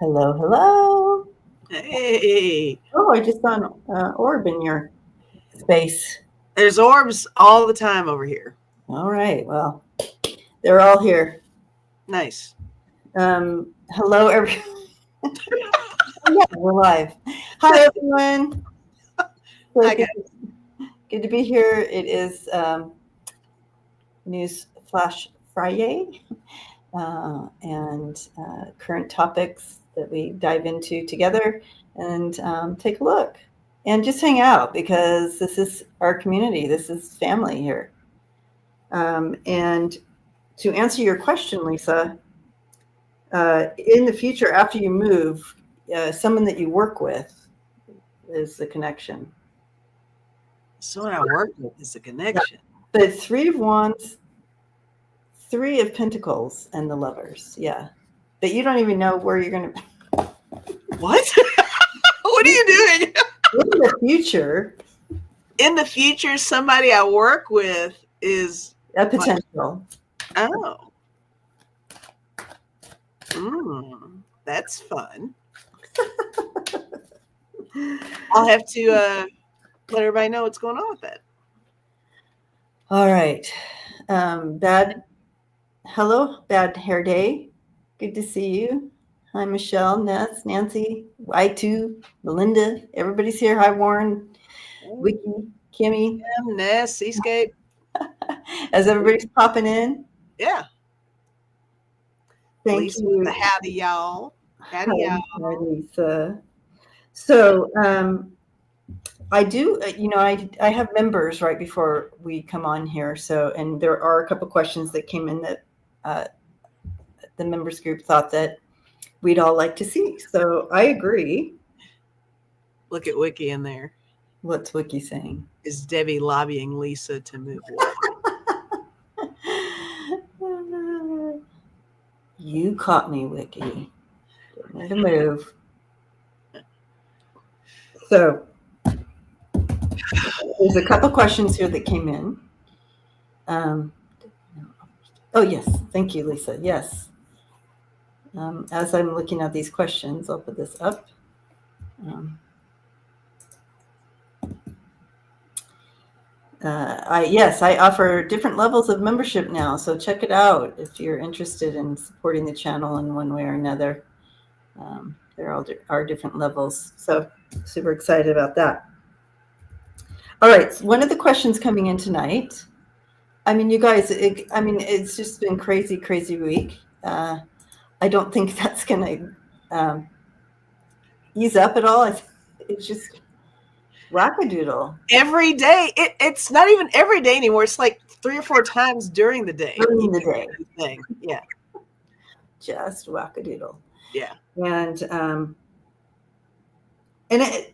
Hello, hello. Hey, Oh, I just saw an orb in your space. there's orbs all the time over here. All right, well, they're all here. Nice. Hello, everyone. Yeah, we're live. Hi, everyone. So Hi, guys. good to be here. It is News Flash FriYay and current topics that we dive into together and take a look and just hang out because this is our community. This is family here. And to answer your question, Lisa, in the future, after you move, someone that you work with is the connection. Someone I work with is a connection. The Three of Wands, Three of Pentacles, and the Lovers. Yeah. But you don't even know where you're going to. What? What are you doing? In the future. In the future, somebody I work with is A potential. Oh. That's fun. I'll have to let everybody know what's going on with that. All right. Hello, Bad Hair Day. Good to see you. Hi, Michelle, Ness, Nancy, I2, Melinda. Everybody's here. Hi, Warren, Wiki, Kimmy. Ness, Seascape. As everybody's popping in. Yeah. Thank Lisa, you. Howdy, y'all. Howdy, y'all. Hi, Lisa. So I do, I have members right before we come on here. So, and there are a couple questions that came in that the members group thought that we'd all like to see. So I agree. Look at Wiki in there. What's Wiki saying? Is Debbie lobbying Lisa to move away? You caught me, Wiki. Don't need to move. So there's a couple questions here that came in. Oh, yes. Thank you, Lisa. Yes. As I'm looking at these questions, I'll put this up. I offer different levels of membership now, so check it out if you're interested in supporting the channel in one way or another. There are different levels, so super excited about that. All right, so one of the questions coming in tonight, I mean, you guys, it's just been crazy week. I don't think that's going to ease up at all. It's just wackadoodle. Every day. It's not even every day anymore. It's like 3 or 4 times during the day. During the day. Thing. Yeah. Just wackadoodle. Yeah. And it,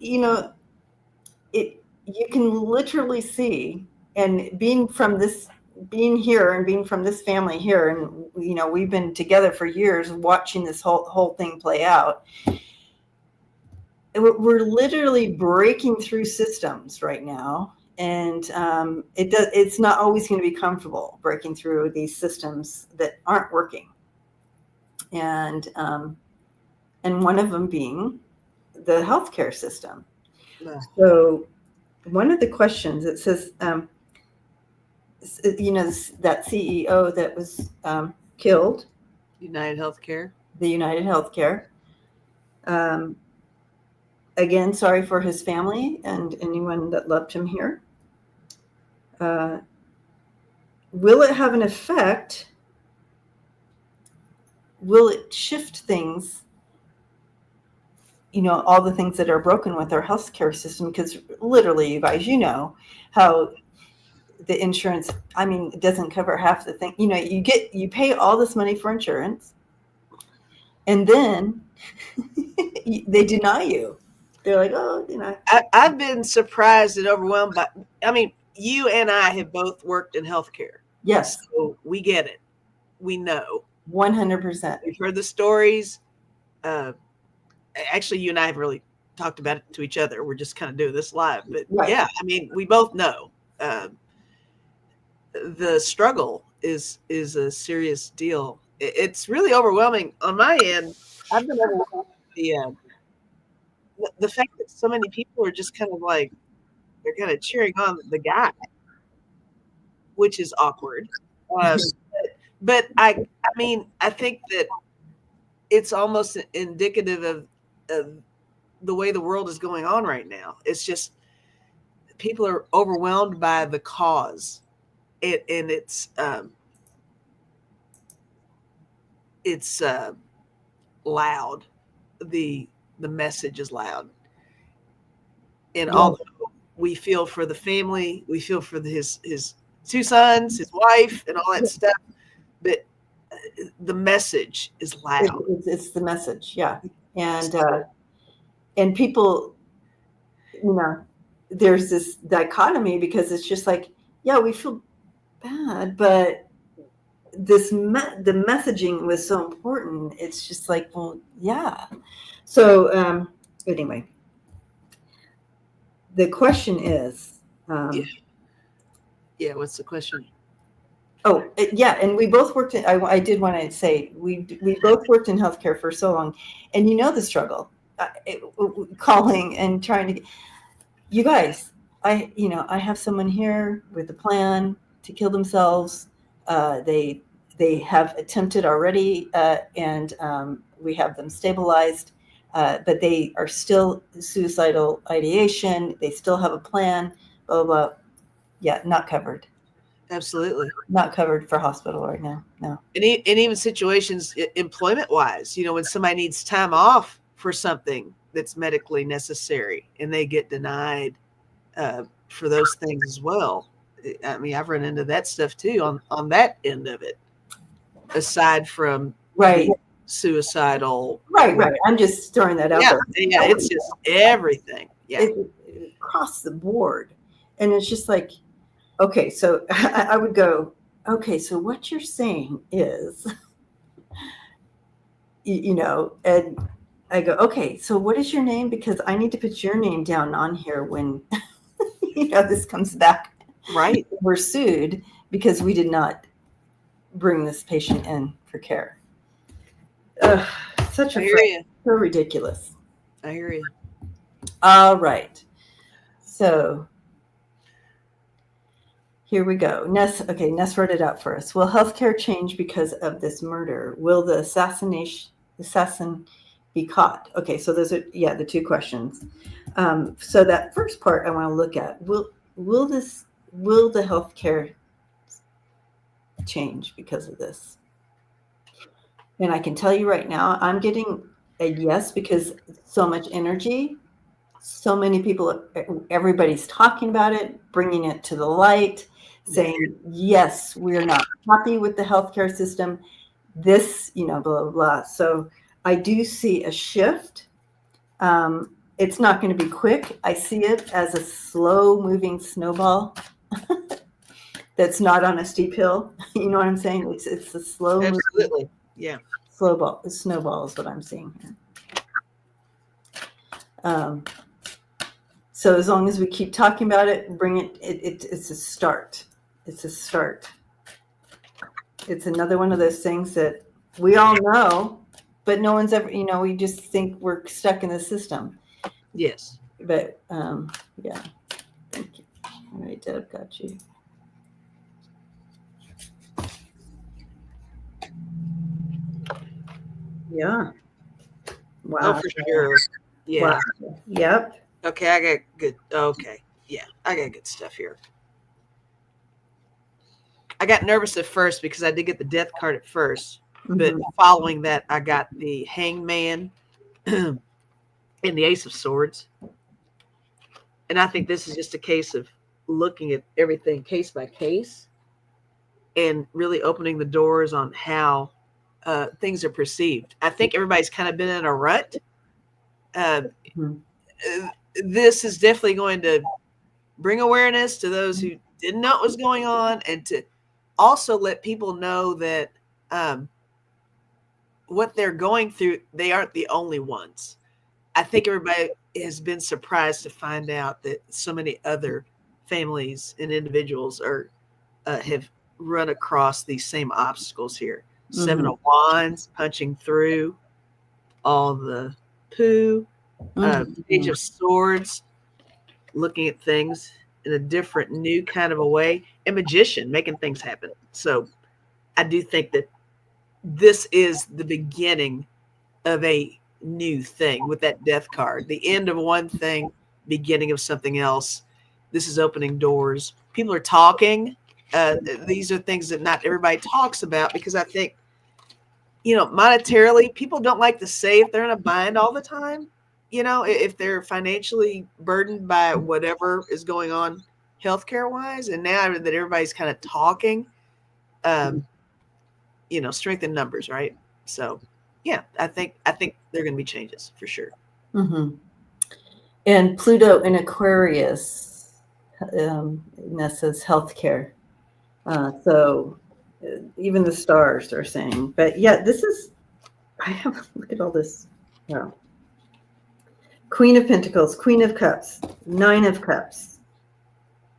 you can literally see, and being from this family here, and we've been together for years watching this whole thing play out. We're literally breaking through systems right now, and it's not always going to be comfortable breaking through these systems that aren't working, and one of them being the healthcare system. Yeah. So one of the questions, it says, that CEO that was killed, United Healthcare. The United Healthcare. Again, sorry for his family and anyone that loved him here. Will it have an effect? Will it shift things? All the things that are broken with our healthcare system, because literally, you guys, how the insurance, it doesn't cover half the thing. You pay all this money for insurance, and then they deny you. They're like, oh, I've been surprised and overwhelmed by, you and I have both worked in healthcare. Yes. So we get it. We know. 100%. We've heard the stories. Actually, you and I have really talked about it to each other. We're just kind of doing this live. But right. Yeah, we both know the struggle is a serious deal. It's really overwhelming on my end. I've been overwhelmed the fact that so many people are just kind of like, they're kind of cheering on the guy, which is awkward. But I mean, I think that it's almost indicative of the way the world is going on right now. It's just people are overwhelmed by the cause, and it's loud. The message is loud, and although we feel for the family, we feel for his 2 sons, his wife, and all that stuff, but the message is loud. It's the message, yeah, and people, there's this dichotomy because it's just like, yeah, we feel bad, but the messaging was so important. It's just like, well, yeah. So anyway, the question is, yeah. What's the question? Oh, yeah, and we both worked in, I did want to say, we both worked in healthcare for so long, and the struggle, calling and trying to, you guys, I have someone here with a plan to kill themselves. They have attempted already, and we have them stabilized, but they are still suicidal ideation. They still have a plan, blah, blah, blah. Yeah, not covered. Absolutely not covered for hospital right now. No. And even situations employment wise, when somebody needs time off for something that's medically necessary and they get denied for those things as well. I mean, I've run into that stuff too on that end of it, aside from suicidal. Right. I'm just throwing that out there. Yeah, it's just everything. Yeah. Across the board. And it's just like, okay, so I would go, okay, so what you're saying is, and I go, okay, so what is your name? Because I need to put your name down on here when, this comes back. Right. We're sued because we did not bring this patient in for care. Such so ridiculous. I hear you. All right. So here we go. Ness wrote it out for us. Will healthcare change because of this murder? Will the assassin be caught? Okay, so those are the 2 questions. So that first part I want to look at. Will the healthcare change because of this? And I can tell you right now, I'm getting a yes, because so much energy, so many people, everybody's talking about it, bringing it to the light, saying, yes, we're not happy with the healthcare system, this, blah, blah, blah. So I do see a shift. It's not going to be quick. I see it as a slow moving snowball that's not on a steep hill. You know what I'm saying? It's a slow Absolutely. Yeah. Snowball is what I'm seeing here. So as long as we keep talking about it, bring it, it's a start. It's a start. It's another one of those things that we all know, but no one's ever, we just think we're stuck in the system. Yes. But yeah. Thank you. All right, Deb, got you. Yeah. Wow. Oh, for sure. Yeah. Wow. Yep. Okay, I got good. Okay. Yeah, I got good stuff here. I got nervous at first because I did get the death card at first, but following that, I got the Hangman and the Ace of Swords. And I think this is just a case of looking at everything case by case and really opening the doors on how things are perceived. I think everybody's kind of been in a rut. This is definitely going to bring awareness to those who didn't know what was going on, and to also let people know that what they're going through, they aren't the only ones. I think everybody has been surprised to find out that so many other families and individuals have run across these same obstacles here. 7 of Wands, punching through all the poo, Mhm. Page of Swords, looking at things in a different, new kind of a way, and Magician, making things happen. So I do think that this is the beginning of a new thing with that death card. The end of one thing, beginning of something else. This is opening doors. People are talking. These are things that not everybody talks about because I think, monetarily, people don't like to say if they're in a bind all the time. If they're financially burdened by whatever is going on healthcare wise. And now that everybody's kind of talking, strength in numbers, right? So yeah, I think there are going to be changes for sure. Mhm. And Pluto in Aquarius, that says healthcare. So even the stars are saying, but yeah, look at all this. Wow. Queen of Pentacles, Queen of Cups, Nine of Cups.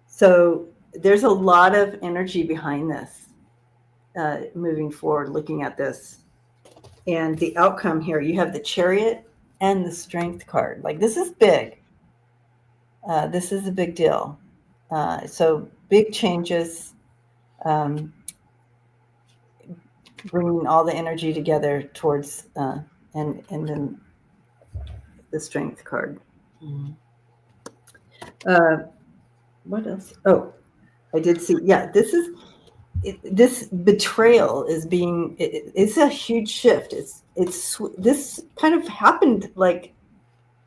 So there's a lot of energy behind this, moving forward, looking at this. And the outcome here, you have the Chariot and the Strength card. Like, this is big. This is a big deal. So big changes, bringing all the energy together towards, and then the Strength card. Mhm. What else? Oh, I did see. Yeah, this betrayal is it's a huge shift. This kind of happened like,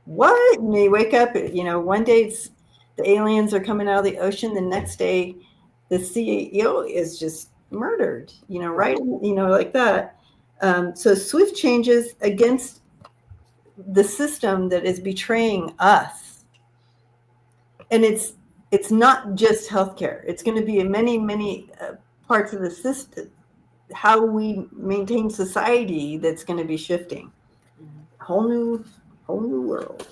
what? And you wake up, one day it's the aliens are coming out of the ocean. The next day, the CEO is just murdered, right? Like that. So swift changes against the system that is betraying us. And it's not just healthcare. It's going to be in many, many parts of the system, how we maintain society, that's going to be shifting. Whole new world.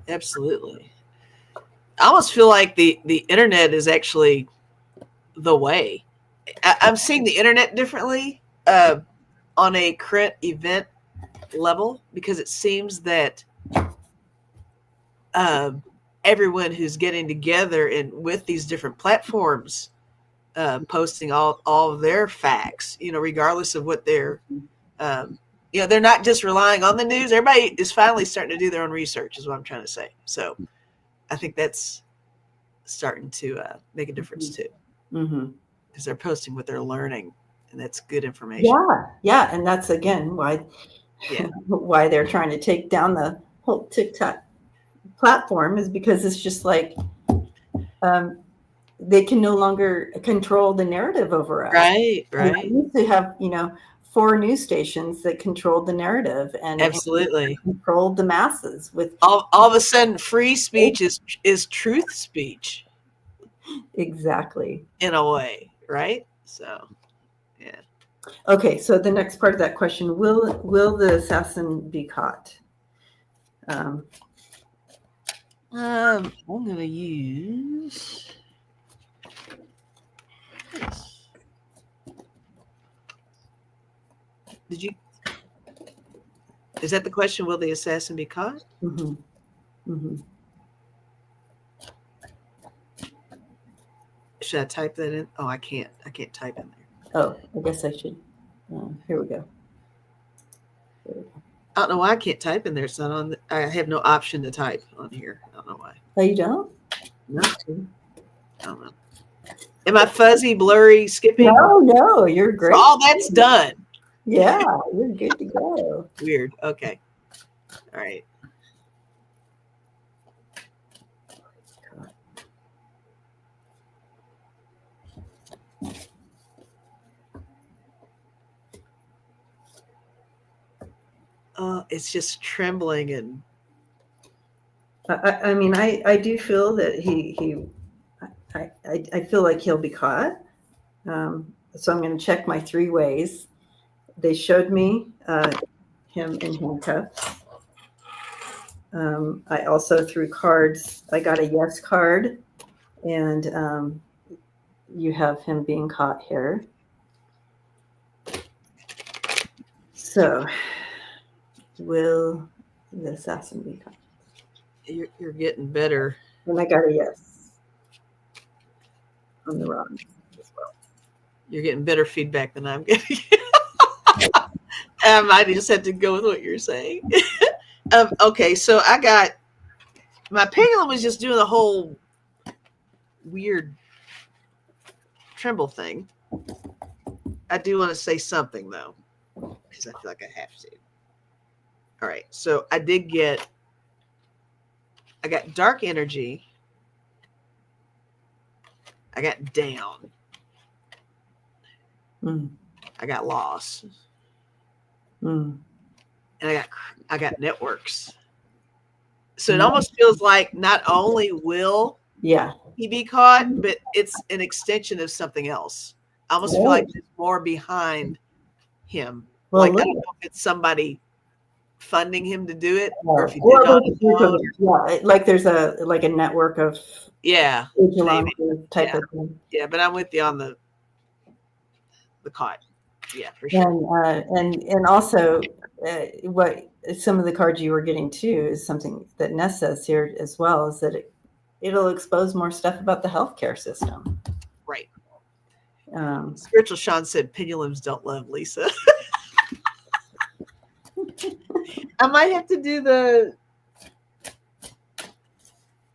Absolutely. I almost feel like the internet is actually the way. I'm seeing the internet differently on a current event level because it seems that everyone who's getting together and with these different platforms posting all of their facts, regardless of what they're they're not just relying on the news. Everybody is finally starting to do their own research is what I'm trying to say. So I think that's starting to make a difference too, because they're posting what they're learning, and that's good information. Yeah, and that's again why why they're trying to take down the whole TikTok platform, is because it's just like they can no longer control the narrative over us. Right. We used to have 4 news stations that controlled the narrative and Absolutely controlled the masses with all of a sudden free speech is truth speech. Exactly. In a way, right? So yeah. Okay, so the next part of that question, will the assassin be caught? I'm going to use this. Is that the question? Will the assassin be caught? Mm-hmm. Mm-hmm. Should I type that in? Oh, I can't type in there. Oh, I guess I should. Here we go. I don't know why I can't type in there. It's not on. I have no option to type on here. I don't know why. Oh, you don't? No. I don't know. Am I fuzzy, blurry, skipping? No, you're great. So all that's done. Yeah, you're good to go. Weird. Okay. All right. It's just trembling and. I mean, I do feel that I feel like he'll be caught. So I'm going to check my 3 ways. They showed me him in handcuffs. I also threw cards. I got a yes card, and you have him being caught here. So Will the assassin be caught? You're getting better. And I got a yes on the wrong as well. You're getting better feedback than I'm getting. I might just have to go with what you're saying. Okay, so I got my pendulum was just doing the whole weird tremble thing. I do want to say something though, because I feel like I have to. All right, so I got dark energy. I got down. I got loss. And I got networks. So it almost feels like not only will he be caught, but it's an extension of something else. I almost feel like there's more behind him. Well, like I don't know if it's somebody funding him to do it, or if he did it on his own. Yeah, like there's a network of type of thing. Yeah, but I'm with you on the caught. Yeah, for sure. And also, what some of the cards you were getting too is something that Ness says here as well, is that it'll expose more stuff about the healthcare system. Right. Spiritual Sean said pendulums don't love Lisa. I might have to do the.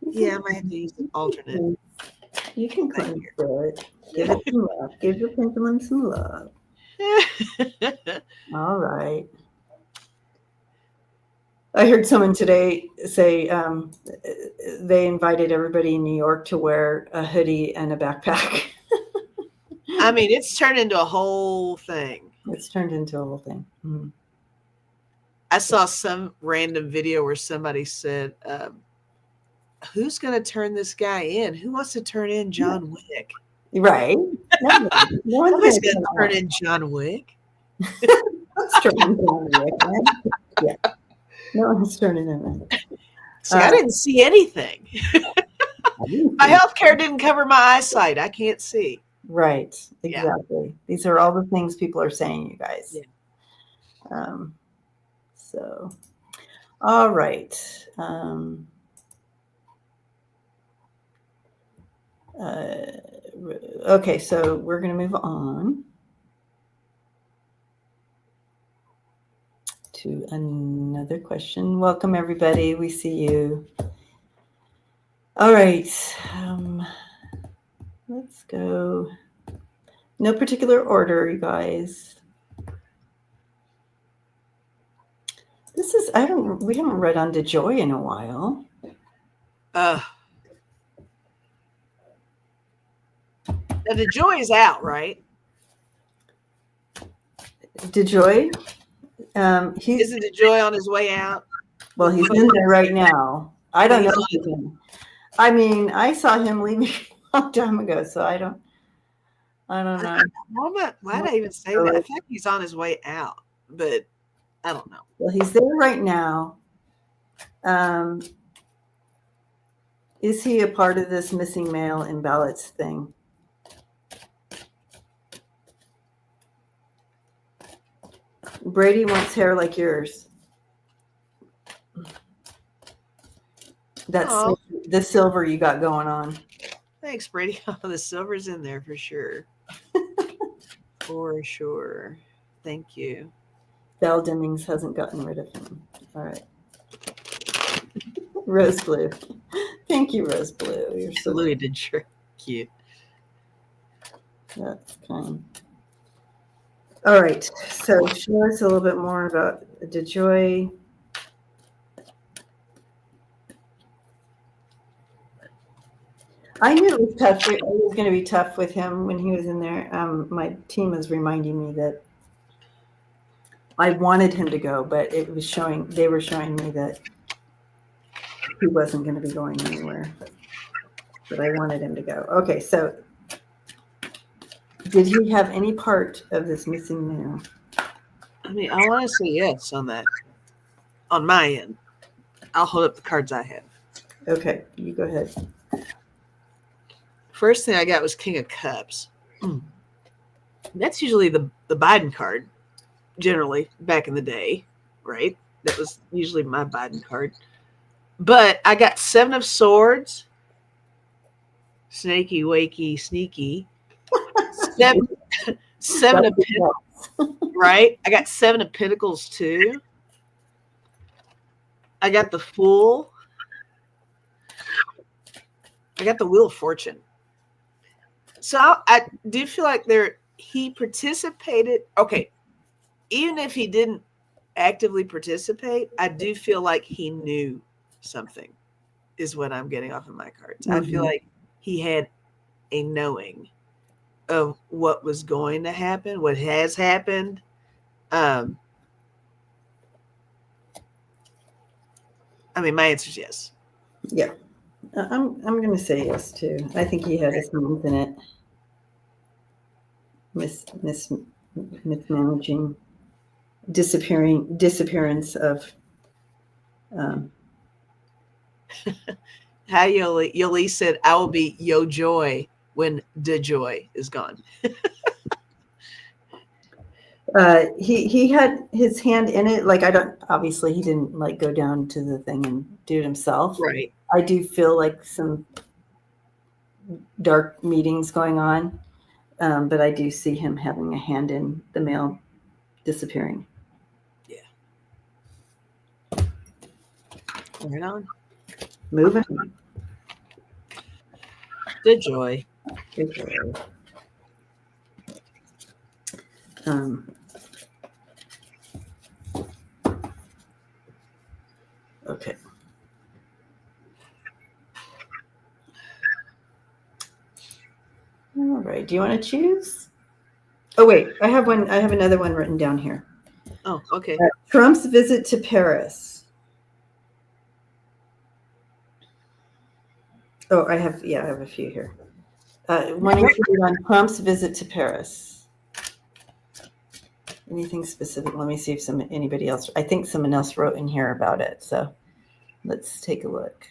Yeah, I might have to use an alternate. You can claim it. Give it some love. Give your pendulum some love. All right. I heard someone today say they invited everybody in New York to wear a hoodie and a backpack. I mean, it's turned into a whole thing. It's turned into a whole thing. Mm-hmm. I saw some random video where somebody said, who's going to turn this guy in? Who wants to turn in John Wick? Right. Nobody's going to turn in John Wick. Let's turn in John Wick, man. Yeah. No one's turning in. See, I didn't see anything. My healthcare didn't cover my eyesight. I can't see. Right. Exactly. Yeah. These are all the things people are saying, you guys. Yeah. So, all right. Okay, so we're going to move on to another question. Welcome, everybody. We see you. All right. Let's go. No particular order, you guys. We haven't read on DeJoy in a while. Now DeJoy is out, right? DeJoy? Isn't DeJoy on his way out? Well, he's in there right now. I don't know if he's in. I mean, I saw him leaving a long time ago, so I don't know. Why did I even say that? I think he's on his way out, but I don't know. Well, he's there right now. Is he a part of this missing mail and ballots thing? Brady wants hair like yours. That's the silver you got going on. Thanks, Brady. Oh, the silver's in there for sure. For sure. Thank you. Val Demings hasn't gotten rid of him. All right. Rose Blue. Thank you, Rose Blue. You're so Louis did sure cute. That's kind. All right. So show us a little bit more about DeJoy. I knew it was tough. It was going to be tough with him when he was in there. My team was reminding me that I wanted him to go, but they were showing me that he wasn't going to be going anywhere. But I wanted him to go. Okay, so did he have any part of this missing mail? I mean, I want to say yes on that. On my end. I'll hold up the cards I have. Okay, you go ahead. First thing I got was King of Cups. That's usually the Biden card, generally, back in the day, right? That was usually my Biden card. But I got 7 of Swords. Snaky, wakey, sneaky. 7 of Pentacles, right? I got 7 of Pentacles too. I got the Fool. I got the Wheel of Fortune. So I do feel like he participated. Okay, even if he didn't actively participate, I do feel like he knew something, is what I'm getting off of my cards. I feel like he had a knowing of what was going to happen, what has happened. I mean, my answer is yes. Yeah, I'm going to say yes too. I think he had his hands in it. Mismanaging, disappearance of. How Yoli said, "I will be Yo Joy when DeJoy is gone." He had his hand in it. Like, obviously he didn't like go down to the thing and do it himself. Right. I do feel like some dark meetings going on. But I do see him having a hand in the mail disappearing. Yeah. Right on. Moving on. DeJoy. Okay. All right. Do you want to choose? Oh, wait. I have another one written down here. Oh, okay. Trump's visit to Paris. Oh, I have a few here. One on Trump's visit to Paris. Anything specific? Let me see if anybody else. I think someone else wrote in here about it. So let's take a look.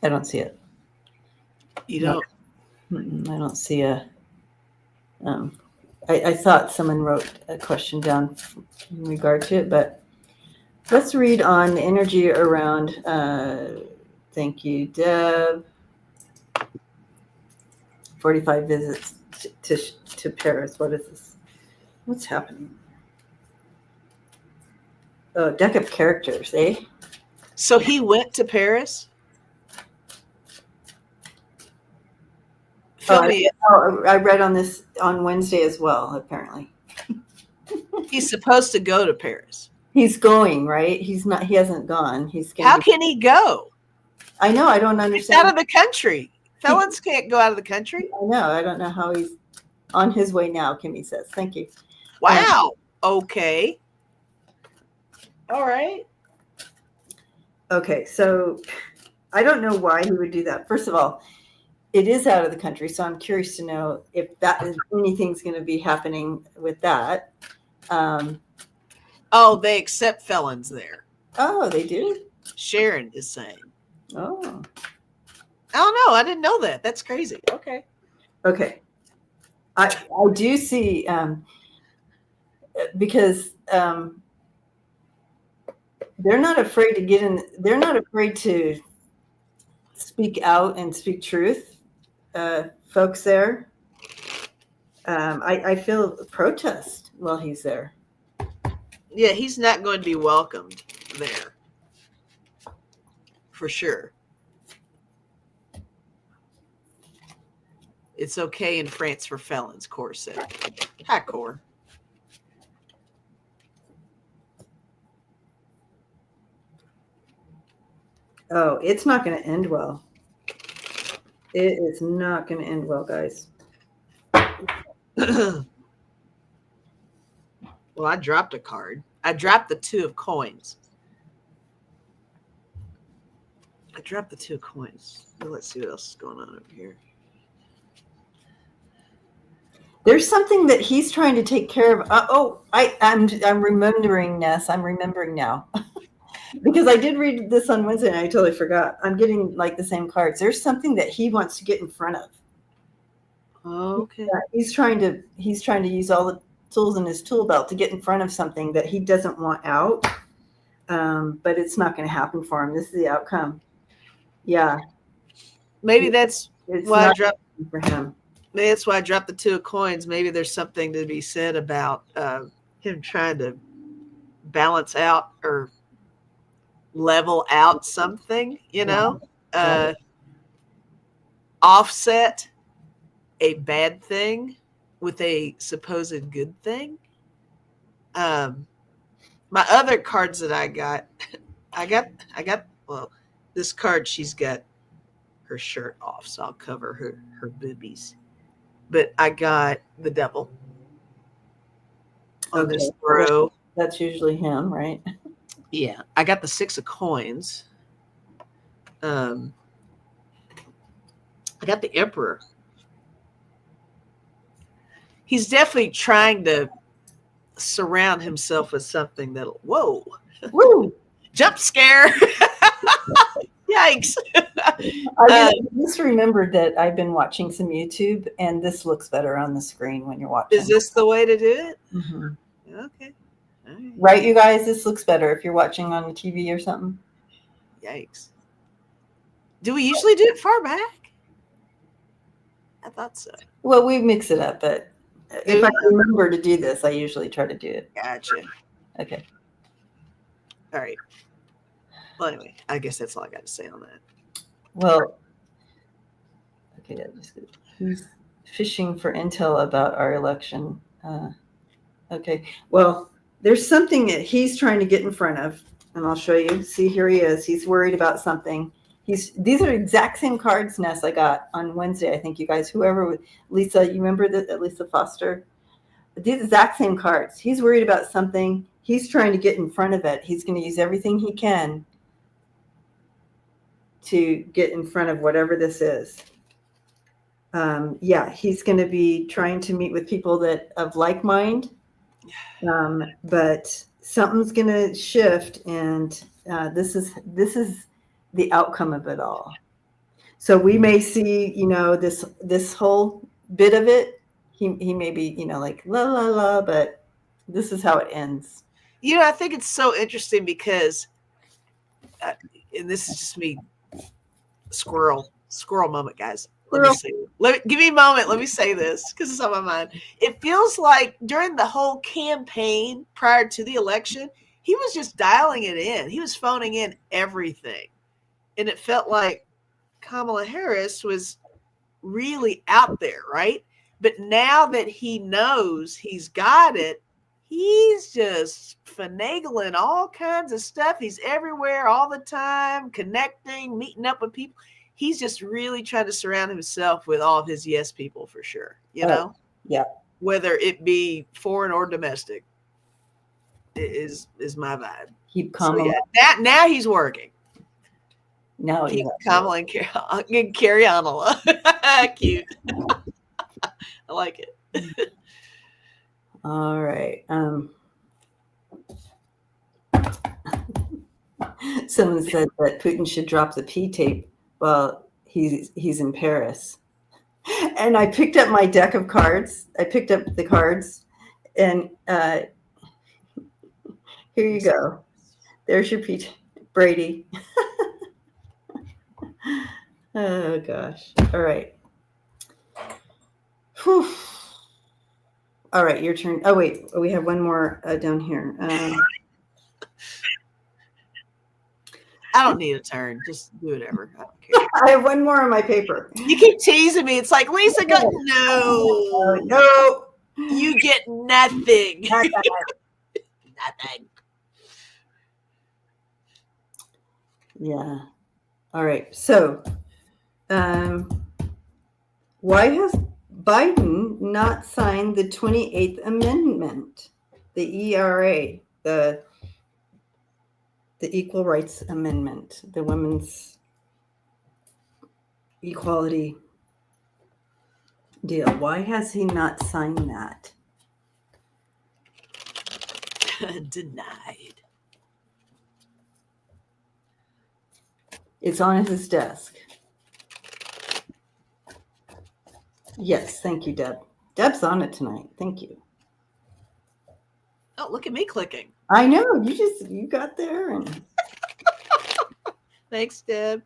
I don't see it. You don't? I don't see a. I thought someone wrote a question down in regard to it, but let's read on the energy around. Thank you, Deb. 45 visits to Paris. What is this? What's happening? Oh, deck of characters, eh? So he went to Paris? I read on this on Wednesday as well, apparently. He's supposed to go to Paris. He's going, right? He hasn't gone. How can he go? I know. I don't understand. He's out of the country. Felons can't go out of the country. I know. I don't know how he's on his way now, Kimmy says. Thank you. Wow. Okay. All right. Okay. So I don't know why he would do that. First of all, it is out of the country. So I'm curious to know if anything's going to be happening with that. They accept felons there. Oh, they do? Sharon is saying. Oh. I don't know. I didn't know that. That's crazy. Okay. Okay. I do see, because they're not afraid to get in. They're not afraid to speak out and speak truth. Folks there. I feel a protest while he's there. Yeah, he's not going to be welcomed there. For sure. It's okay in France for felons, Cor said. Hi, Cor. Oh, it's not going to end well. It is not going to end well, guys. Well, I dropped a card. I dropped the 2 of coins. Let's see what else is going on over here. There's something that he's trying to take care of. I'm remembering, Ness. I'm remembering now. Because I did read this on Wednesday and I totally forgot. I'm getting like the same cards. There's something that he wants to get in front of. Okay. Yeah, he's trying to use all the tools in his tool belt to get in front of something that he doesn't want out. But it's not going to happen for him. This is the outcome. Yeah. Maybe that's It's why I not dropped. for him. Maybe that's why I dropped the 2 of coins. Maybe there's something to be said about him trying to balance out or level out something, Right. offset a bad thing with a supposed good thing. My other cards that I got, well, this card, she's got her shirt off, so I'll cover her boobies. But I got the devil on this row. That's usually him, right? Yeah, I got the 6 of coins. I got the emperor. He's definitely trying to surround himself with something that'll, whoa, Woo! jump scare. Yikes. I just remembered that I've been watching some YouTube, and this looks better on the screen when you're watching. Is this the way to do it? Mm-hmm. Okay. All right, you guys? This looks better if you're watching on the TV or something. Yikes. Do we usually do it far back? I thought so. Well, we mix it up, but if I remember to do this, I usually try to do it. Gotcha. Okay. All right. Well, anyway, I guess that's all I got to say on that. Well, okay, who's fishing for intel about our election? Okay, well, there's something that he's trying to get in front of, and I'll show you. See, here he is. He's worried about something. These are exact same cards, Ness, I got on Wednesday. I think you guys, whoever, Lisa, you remember that Lisa Foster? These exact same cards. He's worried about something. He's trying to get in front of it. He's going to use everything he can to get in front of whatever this is. Yeah, he's going to be trying to meet with people that of like mind, but something's going to shift, and this is the outcome of it all. So we may see, this whole bit of it. He may be, like la la la, but this is how it ends. I think it's so interesting because, and this is just me, squirrel moment, guys. Let me say, give me a moment. Let me say this because it's on my mind. It feels like during the whole campaign prior to the election, he was just dialing it in. He was phoning in everything. And it felt like Kamala Harris was really out there, right? But now that he knows he's got it, he's just finagling all kinds of stuff. He's everywhere all the time, connecting, meeting up with people. He's just really trying to surround himself with all of his yes people for sure, know? Yeah. Whether it be foreign or domestic is my vibe. Keep Kamala. So yeah, now he's working. Now keep Kamala and carry on a lot. Cute. I like it. All right. Someone said that Putin should drop the P tape while he's in Paris. And I picked up my deck of cards. I picked up the cards, and here you go. There's your P tape, Brady. Oh gosh. All right. Whew. All right, your turn. Oh wait, we have one more down here. I don't need a turn. Just do whatever. I don't care. I have one more on my paper. You keep teasing me. It's like, Lisa got no. You get nothing. Nothing. Yeah. All right. So, why has Biden not signed the 28th Amendment, the ERA, the Equal Rights Amendment, the Women's Equality deal? Why has he not signed that? Denied. It's on his desk. Yes, thank you, Deb. Deb's on it tonight. Thank you. Oh, look at me clicking. I know, you got there. And Thanks, Deb.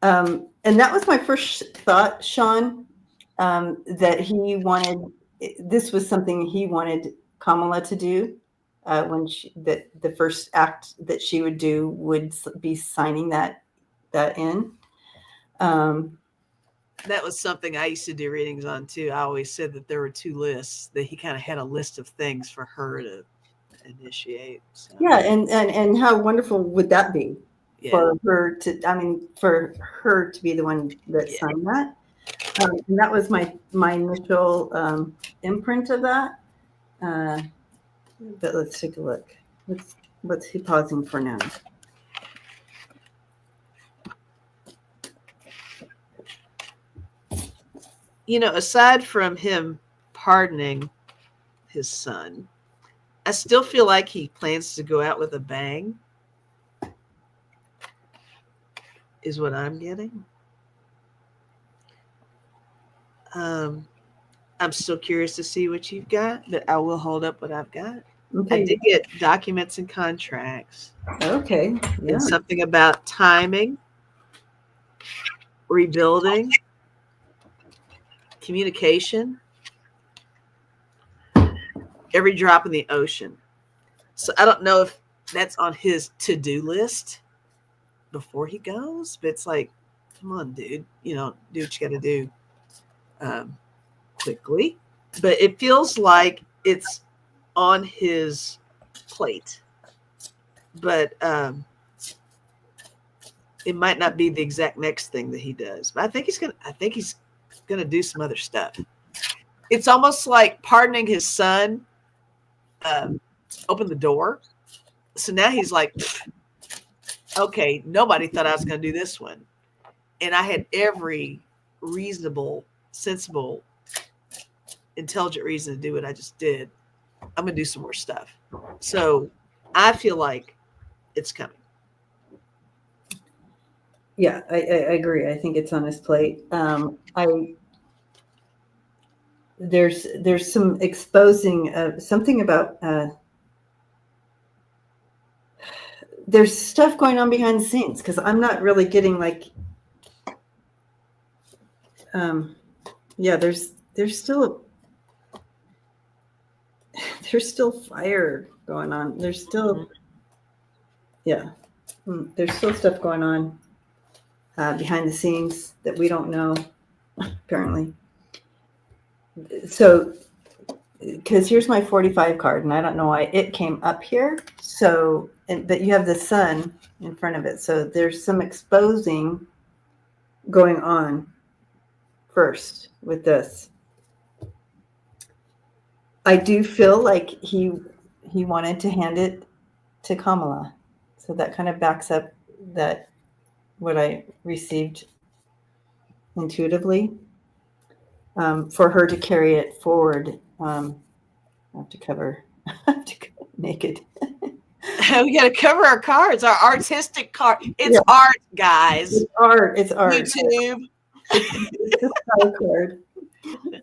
and that was my first thought, Sean, that he wanted, this was something he wanted Kamala to do when the first act that she would do would be signing that in. That was something I used to do readings on too. I always said that there were two lists, that he kind of had a list of things for her to initiate. So. Yeah, and how wonderful would that be for her to? I mean, for her to be the one that signed that. And that was my initial imprint of that. But let's take a look. What's he pausing for now? You know, aside from him pardoning his son, I still feel like he plans to go out with a bang, is what I'm getting. I'm still curious to see what you've got, but I will hold up what I've got. Okay. I did get documents and contracts. Okay. Yeah. And something about timing, rebuilding, communication, every drop in the ocean. So I don't know if that's on his to-do list before he goes, but it's like, come on, dude, do what you got to do quickly. But it feels like it's on his plate, but it might not be the exact next thing that he does. But I think he's gonna do some other stuff. It's almost like pardoning his son opened the door. So now he's like, okay, nobody thought I was going to do this one. And I had every reasonable, sensible, intelligent reason to do what I just did. I'm going to do some more stuff. So I feel like it's coming. Yeah, I agree. I think it's on his plate. There's some exposing something about there's stuff going on behind the scenes, because I'm not really getting like there's still fire going on. There's still there's still stuff going on behind the scenes that we don't know, apparently. So, because here's my 45 card, and I don't know why it came up here. So, but you have the sun in front of it. So there's some exposing going on first with this. I do feel like he wanted to hand it to Kamala. So that kind of backs up that what I received intuitively. For her to carry it forward. I have to cover naked. We got to cover our cards, our artistic card. It's art, guys. It's art. It's art. YouTube. It's a style card.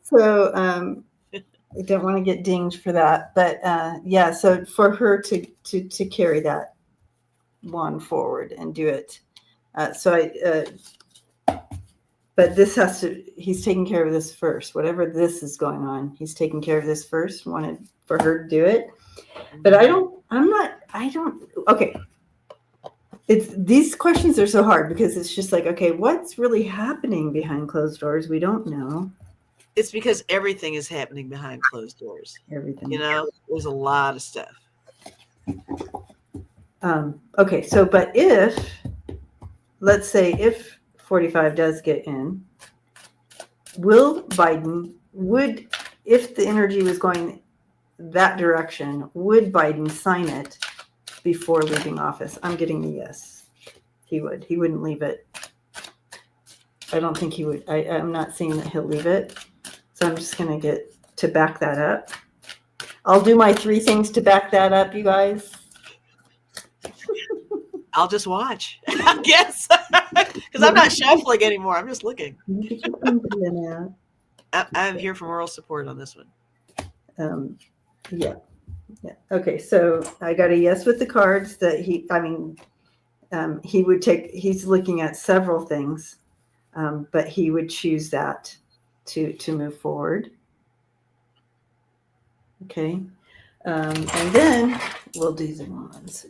So I don't want to get dinged for that. But so for her to carry that wand forward and do it. But this he's taking care of this first. Whatever this is going on, he's taking care of this first, wanted for her to do it. But okay. These questions are so hard because it's just like, okay, what's really happening behind closed doors? We don't know. It's because everything is happening behind closed doors. Everything. There's a lot of stuff. Okay, so, but let's say if 45 does get in, if the energy was going that direction, would Biden sign it before leaving office? I'm getting a yes. He would. He wouldn't leave it. I don't think he would. I'm not saying that he'll leave it. So I'm just going to get to back that up. I'll do my 3 things to back that up, you guys. I'll just watch, I guess, because I'm not shuffling anymore. I'm just looking. I'm here for moral support on this one. Yeah. Okay, so I got a yes with the cards that he would take. He's looking at several things, but he would choose that to move forward. Okay, and then we'll do the ones.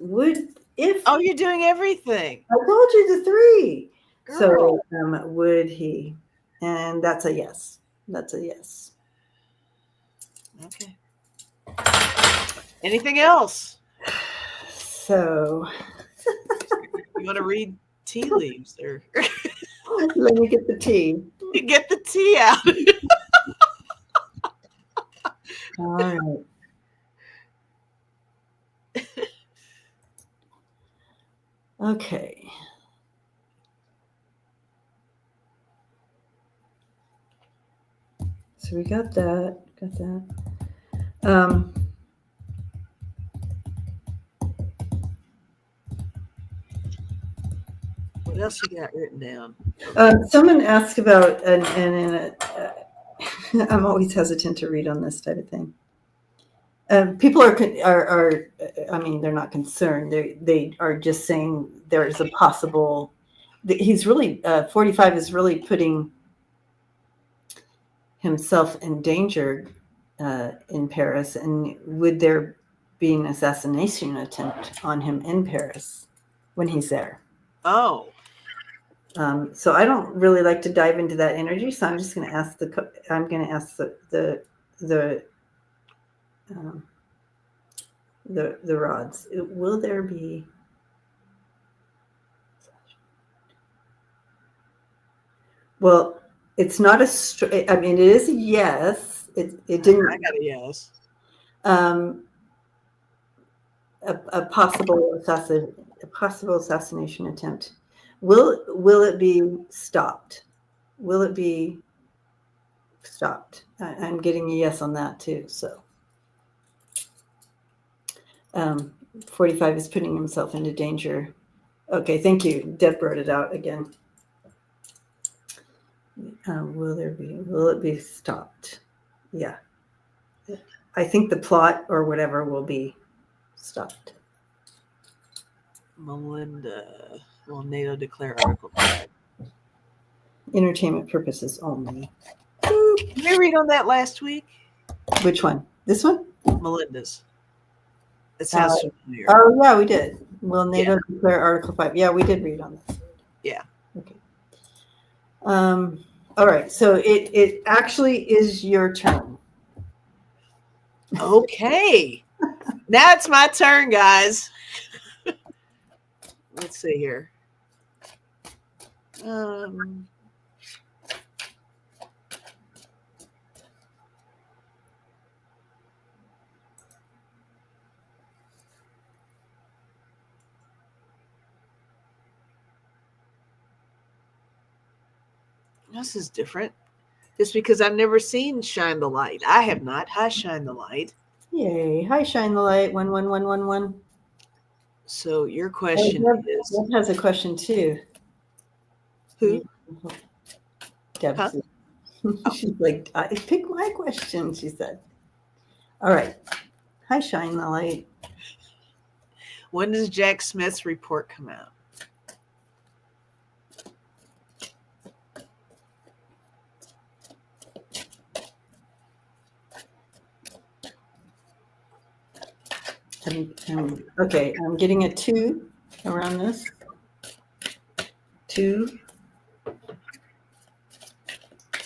Oh, you're doing everything. I told you the 3. Girl. So would he? And that's a yes. That's a yes. Okay. Anything else? So you want to read tea leaves or let me get the tea. Get the tea out. All right. Okay. So we got that. What else you got written down? Someone asked about, I'm always hesitant to read on this type of thing. People are, I mean, they're not concerned. They are just saying there's a possible. He's really 45 is really putting himself in danger in Paris, and would there be an assassination attempt on him in Paris when he's there? Oh. So I don't really like to dive into that energy. So I'm just going to ask the rods. Will there be? Well, it's not a. I mean, it is a yes. It didn't. I got a yes. A possible assassination attempt. Will it be stopped? Will it be stopped? I'm getting a yes on that too. So 45 is putting himself into danger. Okay, thank you. Deb wrote it out again. Will it be stopped? Yeah. I think the plot or whatever will be stopped. Melinda. Will NATO declare Article 5? Entertainment purposes only. Did we read on that last week? Which one? This one? Melinda's. It sounds familiar. Oh, yeah, we did. Will NATO declare Article 5? Yeah, we did read on this. Yeah. Okay. All right. So it actually is your turn. Okay. Now it's my turn, guys. Let's see here. This is different. Just because I've never seen Shine the Light. I have not. Hi, Shine the Light. Yay. Hi, Shine the Light. 11111. So your question is. Deb has a question too. Who? Deb. Huh? She's like, I pick my question, she said. All right. Hi, Shine the Light. When does Jack Smith's report come out? Okay, I'm getting a 2 around this. 2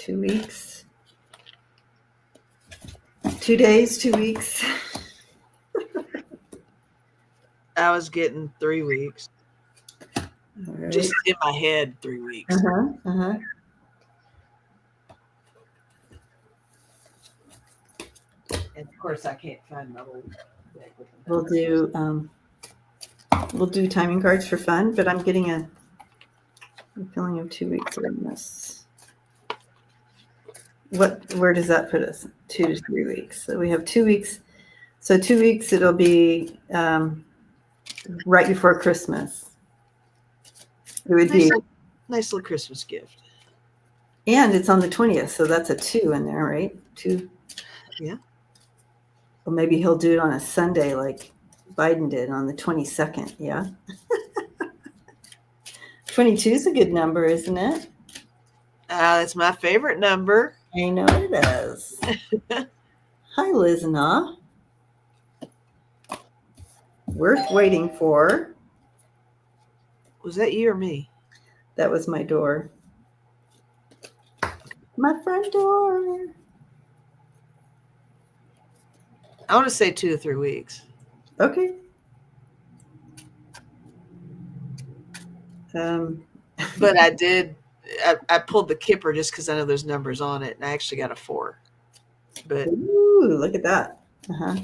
weeks. 2 days, 2 weeks. I was getting 3 weeks. Right. Just in my head, 3 weeks. And of course, I can't find my old deck with them. We'll do timing cards for fun, but I'm getting a feeling of 2 weeks on this. Where does that put us? 2 to 3 weeks. So we have 2 weeks. So 2 weeks, it'll be right before Christmas. It would be, nice little Christmas gift. and it's on the 20th, so that's a 2 in there, right? 2. Yeah. Or maybe he'll do it on a Sunday like Biden did on the 22nd. Yeah. 22 is a good number, isn't it? That's my favorite number. I know it is. Hi, Lizna. Worth waiting for. Was that you or me? That was my door. My front door. I want to say 2 or 3 weeks. Okay. But I pulled the Kipper just because I know there's numbers on it, and I actually got a 4. But ooh, look at that. I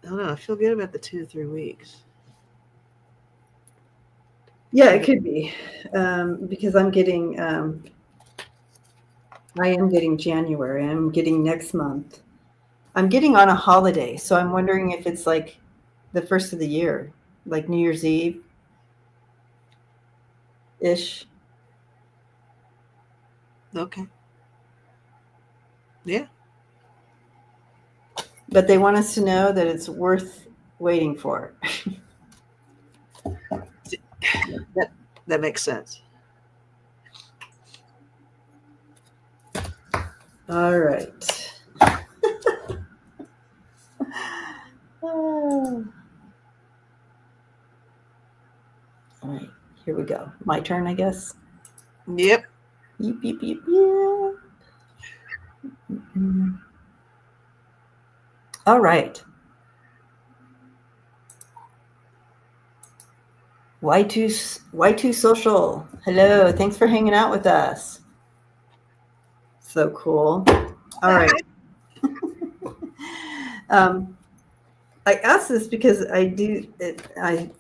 don't know. I feel good about the 2 or 3 weeks. Yeah, it could be because I'm getting. I am getting January. I'm getting next month. I'm getting on a holiday, so I'm wondering if it's like the first of the year, like New Year's Eve ish. Okay. Yeah. But they want us to know that it's worth waiting for. That makes sense. All right. All right, here we go. My turn, I guess. Yep. Yep, yep, yep, yep. All right. Y2 Social. Hello. Thanks for hanging out with us. So cool. All right. I asked this because I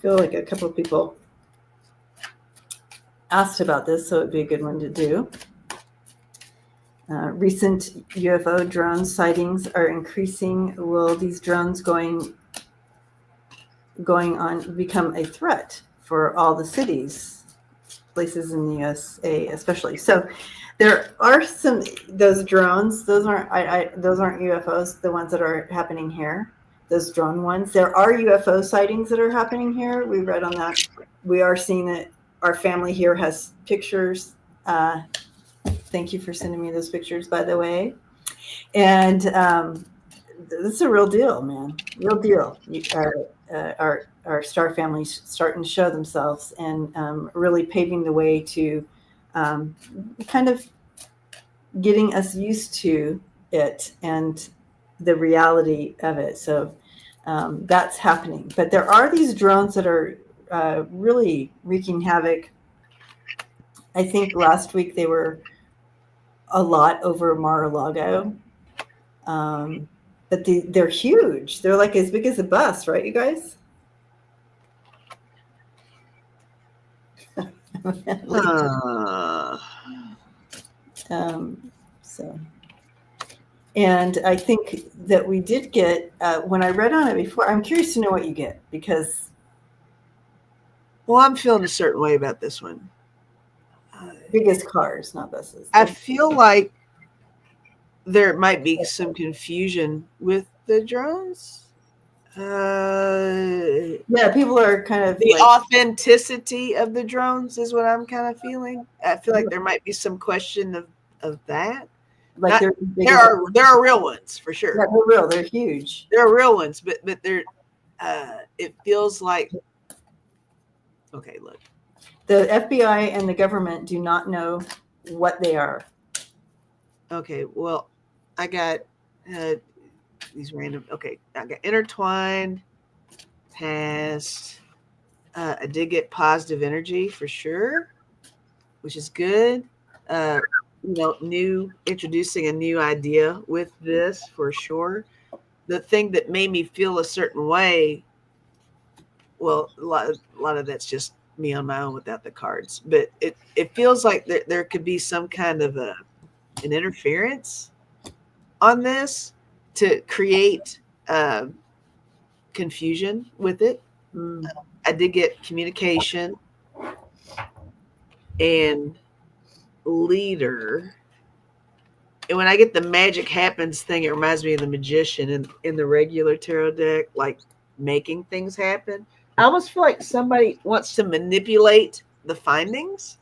feel like a couple of people asked about this, so it'd be a good one to do. Recent UFO drone sightings are increasing. Will these drones going on become a threat for all the cities, places in the USA, especially? So there are those drones. Those aren't UFOs. The ones that are happening here, those drone ones. There are UFO sightings that are happening here. We read on that. We are seeing it. Our family here has pictures. Thank you for sending me those pictures, by the way. And this is a real deal, man. Real deal. Our star families starting to show themselves and really paving the way to kind of getting us used to it and the reality of it. So that's happening. But there are these drones that are really wreaking havoc. I think last week they were a lot over Mar-a-Lago. But they're huge. They're like as big as a bus, right, you guys? So, and I think that we did get, when I read on it before, I'm curious to know what you get because. Well, I'm feeling a certain way about this one. Biggest cars, not buses. I feel like there might be some confusion with the drones. Yeah, people are kind of the authenticity of the drones is what I'm kind of feeling. I feel like there might be some question of that. Like there are real ones for sure. Yeah, they're real. They're huge. There are real ones, but they're. It feels like. Okay, look. The FBI and the government do not know what they are. Okay, well, I got these random. Okay, I got intertwined, past. I did get positive energy for sure, which is good. Introducing a new idea with this for sure. The thing that made me feel a certain way. Well, a lot of that's just me on my own without the cards, but it feels like there could be some kind of an interference on this to create confusion with it. I did get communication and leader. And when I get the magic happens thing, it reminds me of the magician in the regular tarot deck, like making things happen. I almost feel like somebody wants to manipulate the findings.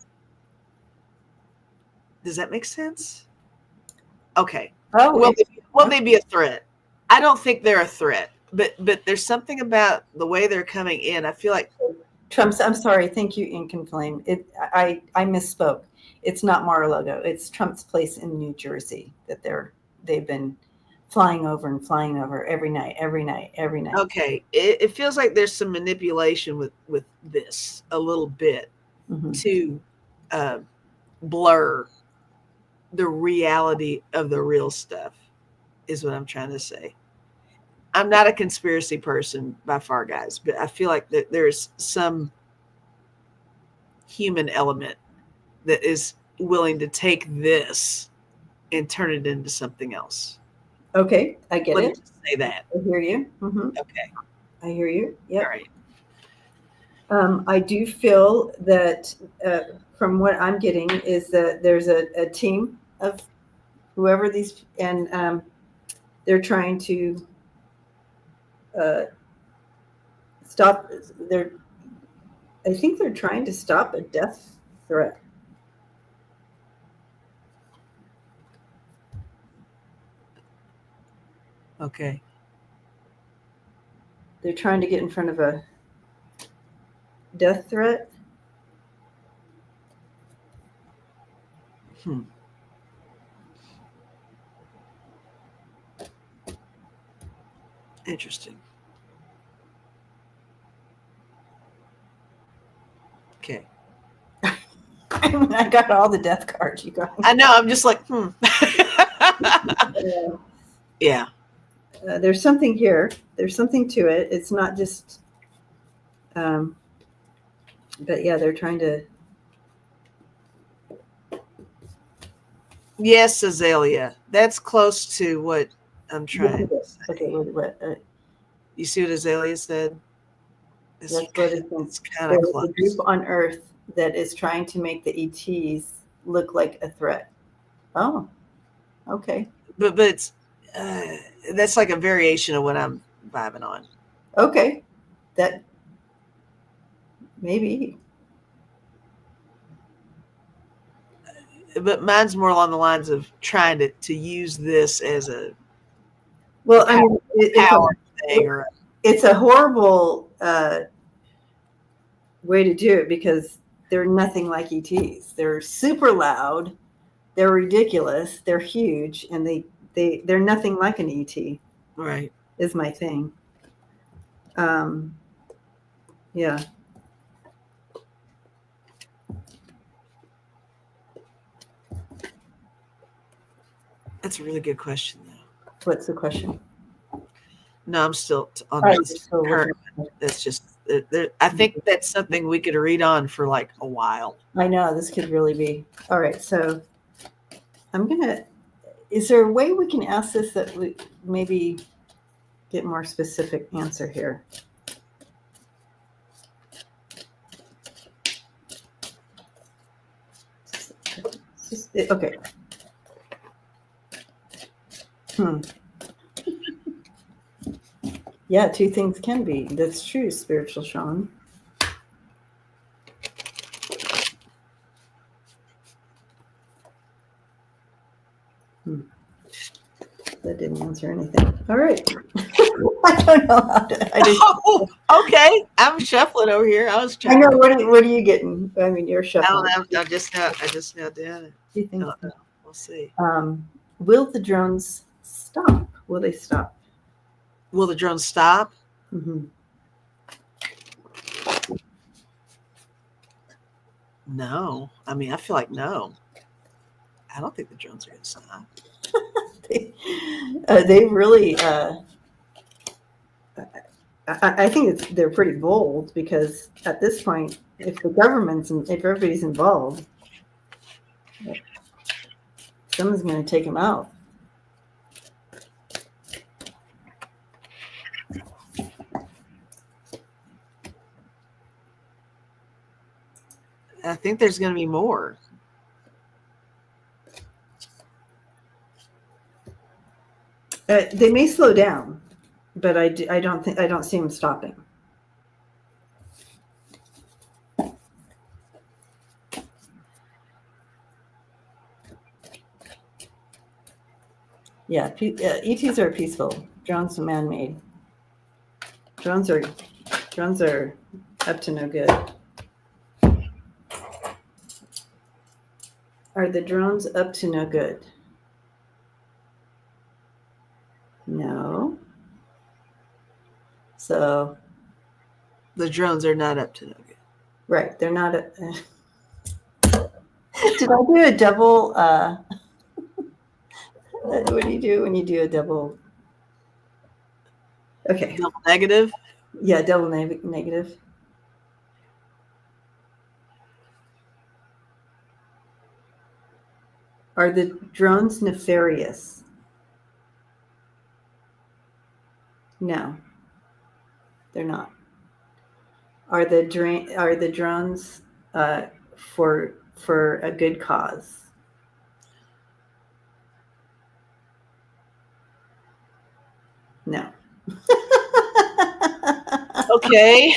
Does that make sense? Okay. Oh, will they be a threat? I don't think they're a threat, but there's something about the way they're coming in. I feel like Trump's. I'm sorry. Thank you, Ink and Flame. I misspoke. It's not Mar-a-Lago. It's Trump's place in New Jersey that they've been flying over every night. Okay, it feels like there's some manipulation with this a little bit to blur the reality of the real stuff, is what I'm trying to say. I'm not a conspiracy person by far, guys, but I feel like that there's some human element that is willing to take this and turn it into something else. Okay, I get Let it. me just say that. I hear you. Okay. I hear you. Yeah. All right. I do feel that from what I'm getting is that there's a team of whoever these, and they're trying to stop. I think they're trying to stop a death threat. Okay. They're trying to get in front of a death threat. Interesting. Okay. I got all the death cards you got. I know. I'm just like, Yeah. There's something here. There's something to it. It's not just, but yeah, they're trying to. Yes, Azalea. That's close to what I'm trying to say. Okay, what? You see what Azalea said? That's what it's kind of close. A group on Earth that is trying to make the ETs look like a threat. Oh, okay. But it's, that's like a variation of what I'm vibing on. Okay, that maybe. But mine's more along the lines of trying to use this as a power thing, or it's a horrible way to do it because they're nothing like ETs. They're super loud, they're ridiculous, they're huge, and they're nothing like an ET. Right. Is my thing. Yeah. That's a really good question, though. What's the question? No, I'm still on this. That's just, I think that's something we could read on for like a while. I know, this could really be. All right, so is there a way we can ask this that we maybe get more specific answer here? Okay. Yeah, two things can be. That's true, Spiritual Sean. That didn't answer anything. All right. I don't know how to. Okay. I'm shuffling over here. I was trying. I know. What are you getting? I mean, you're shuffling. I don't know. I just now did it. Do you think? We'll see. Will the drones stop? Will they stop? Will the drones stop? Mm-hmm. No. I mean, I feel like no. I don't think the drones are going to stop. They really. I think they're pretty bold because at this point, if the government's and if everybody's involved, someone's going to take them out. I think there's going to be more. They may slow down, but I don't see them stopping. Yeah, ETs are peaceful. Drones are man-made. Drones are up to no good. Are the drones up to no good? No. So the drones are not up to no good. Right, they're not. Did I do a double? What do you do when you do a double? Okay. Double negative? Yeah, double negative. Are the drones nefarious? No, they're not. Are the drones for a good cause? No. Okay.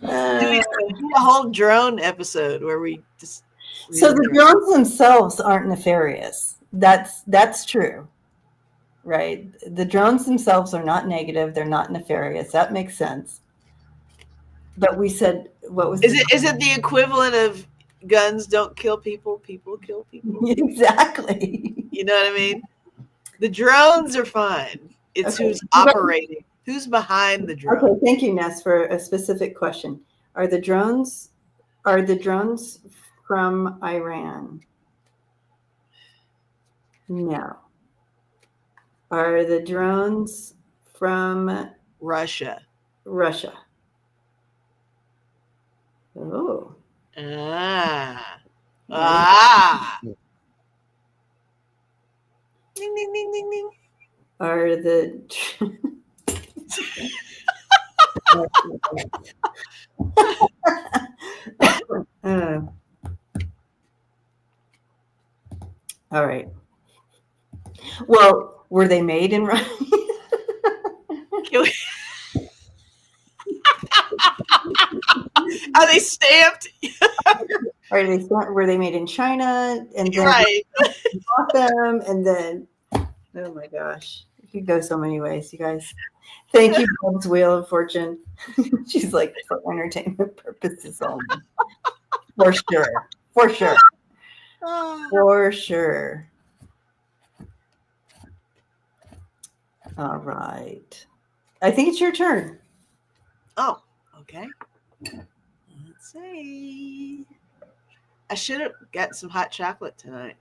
Do we do a whole drone episode where we just? So the drones themselves aren't nefarious. That's true, right? The drones themselves are not negative. They're not nefarious. That makes sense. But we said, what was? Is it the equivalent of guns don't kill people, people kill people? Exactly. You know what I mean? The drones are fine. It's okay. Who's operating, who's behind the drone. Okay, thank you, Ness, for a specific question. Are the drones from Iran? No. Are the drones from Russia? Russia. Oh. Ding, ding, ding, ding, ding. Are the all right. Well, were they made in Russia? Are they stamped? Were they made in China? And then right. bought them, and then oh my gosh, it could go so many ways, you guys. Thank you, Bob's Wheel of Fortune. She's like, for entertainment purposes only. For sure. For sure. For sure. All right. I think it's your turn. Oh, okay. Let's see. I should have got some hot chocolate tonight.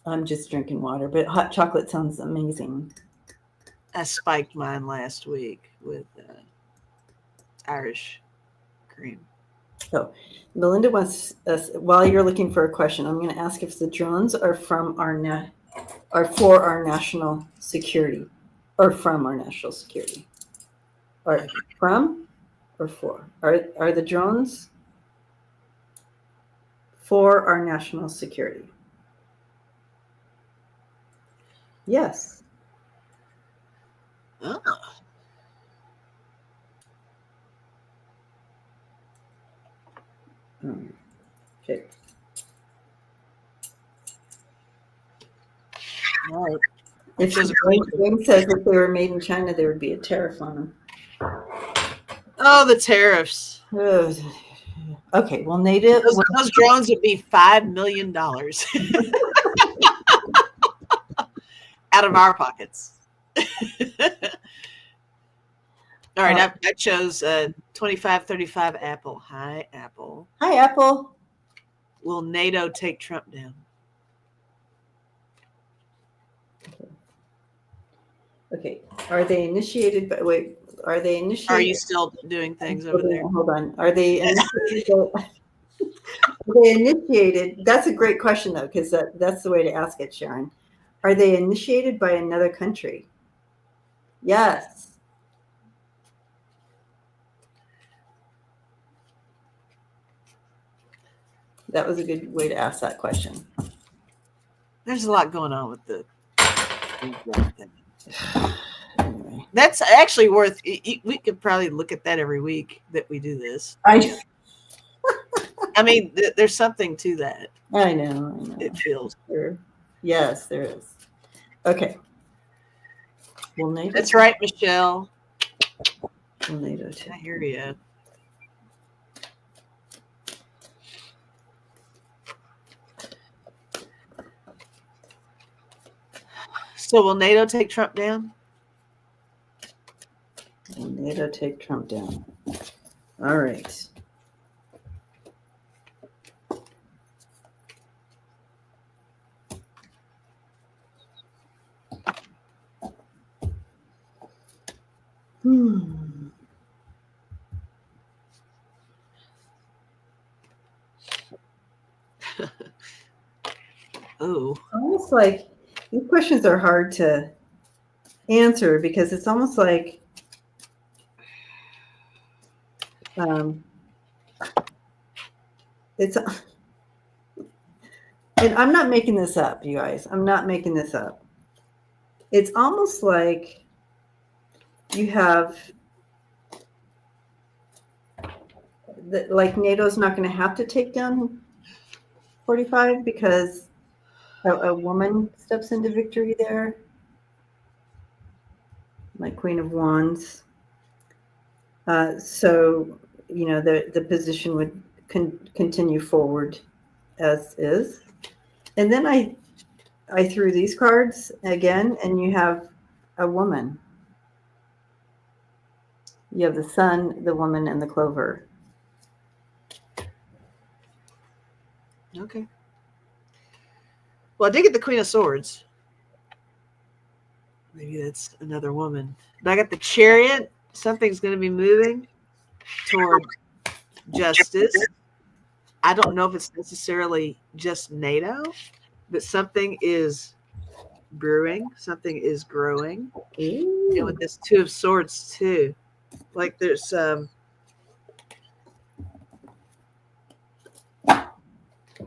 I'm just drinking water, but hot chocolate sounds amazing. I spiked mine last week with Irish cream. So, Melinda wants us, while you're looking for a question, I'm going to ask if the drones are for our national security, or from our national security, or from or for. Are the drones for our national security? Yes. Oh. Okay. All right. If James says if they were made in China, there would be a tariff on them. Oh, the tariffs. Okay, well, NATO. Those drones would be $5 million out of our pockets. All right, I chose 2535 Apple. Hi, Apple. Hi, Apple. Will NATO take Trump down? Okay. Are they initiated by? Wait. Are they initiated? Are you still doing things over there? Hold on. Are they initiated? That's a great question, though, because that's the way to ask it, Sharon. Are they initiated by another country? Yes. That was a good way to ask that question. There's a lot going on with the thing. Anyway, That's actually worth. We could probably look at that every week that we do this. I mean, there's something to that. know. It feels. Sure. Yes, there is. Okay. Well, NATO. That's right, Michelle. Well, NATO I hear you. So will NATO take Trump down? Will NATO take Trump down? All right. Oh. Almost like these questions are hard to answer because it's almost like it's, and I'm not making this up, you guys. I'm not making this up. It's almost like you have, like NATO's not going to have to take down 45 because a woman steps into victory there. Like Queen of Wands. So, you know, the position would continue forward as is. And then I threw these cards again, and you have a woman. You have the sun, the woman, and the clover. Okay. Well, I did get the Queen of Swords. Maybe that's another woman. But I got the Chariot. Something's going to be moving toward justice. I don't know if it's necessarily just NATO, but something is brewing. Something is growing. Ooh. And with this Two of Swords too. Like there's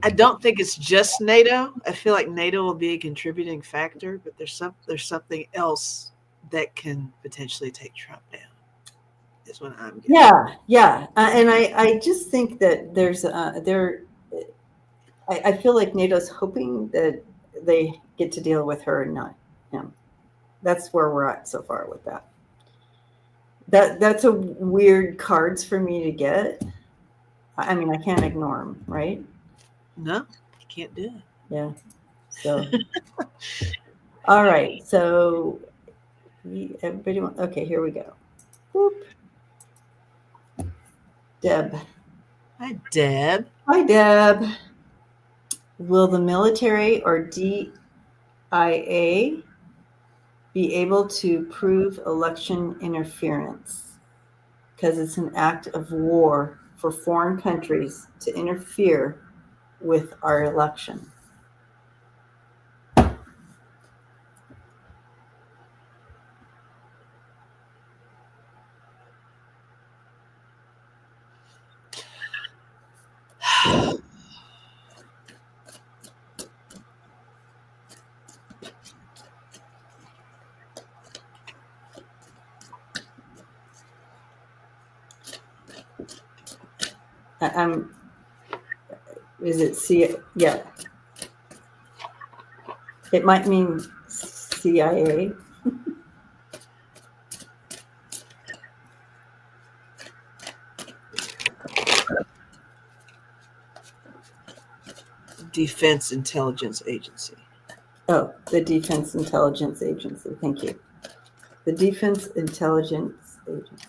I don't think it's just NATO. I feel like NATO will be a contributing factor, but there's something else that can potentially take Trump down. Is what I'm getting. Yeah. And I just think that there's I feel like NATO's hoping that they get to deal with her and not him. That's where we're at so far with that. That's a weird cards for me to get. I mean, I can't ignore them, right? No, you can't do it. Yeah. So, all right. So, everybody want? Okay, here we go. Whoop. Deb. Hi, Deb. Hi, Deb. Will the military or DIA be able to prove election interference? Because it's an act of war for foreign countries to interfere with our election. Is it C? Yeah. It might mean CIA. Defense Intelligence Agency. Oh, the Defense Intelligence Agency. Thank you. The Defense Intelligence Agency.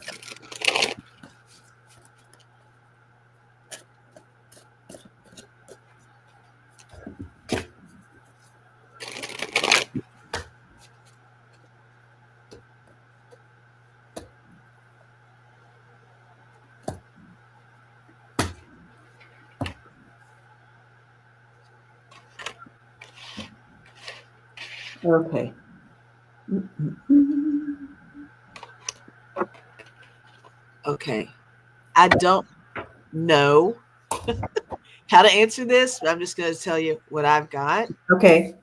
Okay. Okay. I don't know how to answer this. I'm just going to tell you what I've got. Okay.